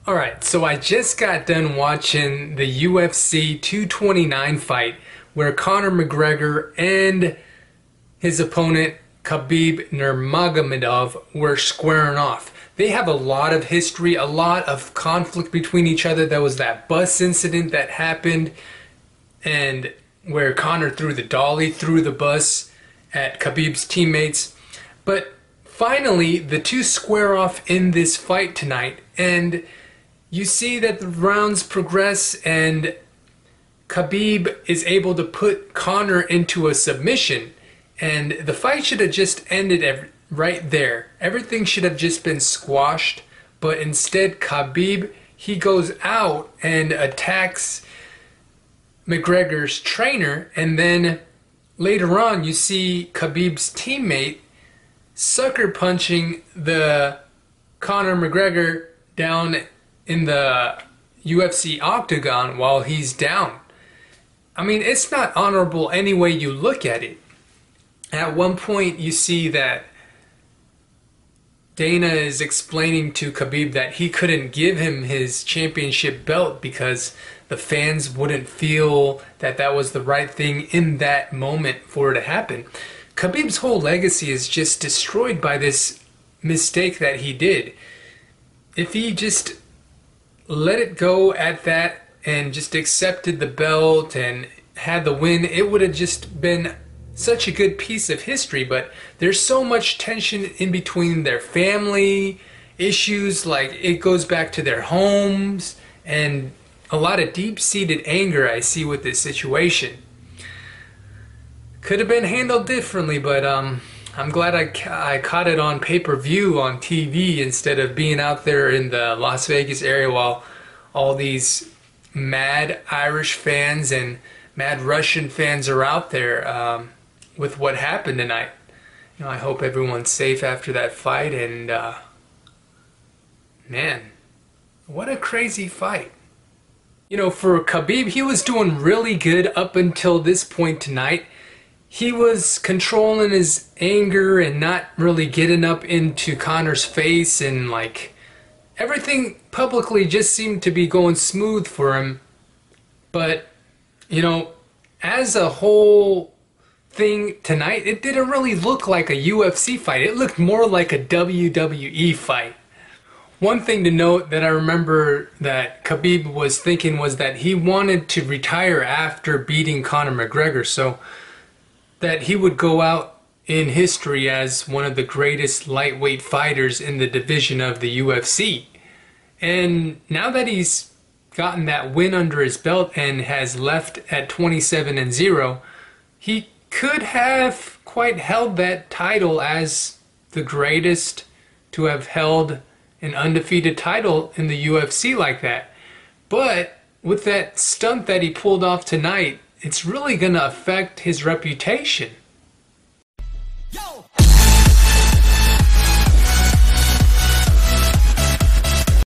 Alright, so I just got done watching the UFC 229 fight where Conor McGregor and his opponent Khabib Nurmagomedov were squaring off. They have a lot of history, a lot of conflict between each other. There was that bus incident that happened and where Conor threw the dolly through the bus at Khabib's teammates. But finally, the two square off in this fight tonight, and you see that the rounds progress and Khabib is able to put Conor into a submission, and the fight should have just ended right there. Everything should have just been squashed, but instead Khabib, he goes out and attacks McGregor's trainer, and then later on you see Khabib's teammate sucker punching the Conor McGregor down in the UFC octagon while he's down. I mean, it's not honorable any way you look at it. At one point you see that Dana is explaining to Khabib that he couldn't give him his championship belt because the fans wouldn't feel that that was the right thing in that moment for it to happen. Khabib's whole legacy is just destroyed by this mistake that he did. If he just let it go at that and just accepted the belt and had the win, it would have just been such a good piece of history. But there's so much tension in between their family issues, like it goes back to their homes, and a lot of deep-seated anger I see with this situation. Could have been handled differently, but I'm glad I caught it on pay-per-view on TV instead of being out there in the Las Vegas area while all these mad Irish fans and mad Russian fans are out there with what happened tonight. You know, I hope everyone's safe after that fight, and man, what a crazy fight. You know, for Khabib, he was doing really good up until this point tonight. He was controlling his anger and not really getting up into Conor's face, and like everything publicly just seemed to be going smooth for him. But, you know, as a whole thing tonight, it didn't really look like a UFC fight. It looked more like a WWE fight. One thing to note that I remember that Khabib was thinking was that he wanted to retire after beating Conor McGregor, so that he would go out in history as one of the greatest lightweight fighters in the division of the UFC. And now that he's gotten that win under his belt and has left at 27-0, he could have quite held that title as the greatest to have held an undefeated title in the UFC like that. But with that stunt that he pulled off tonight, it's really going to affect his reputation. Yo,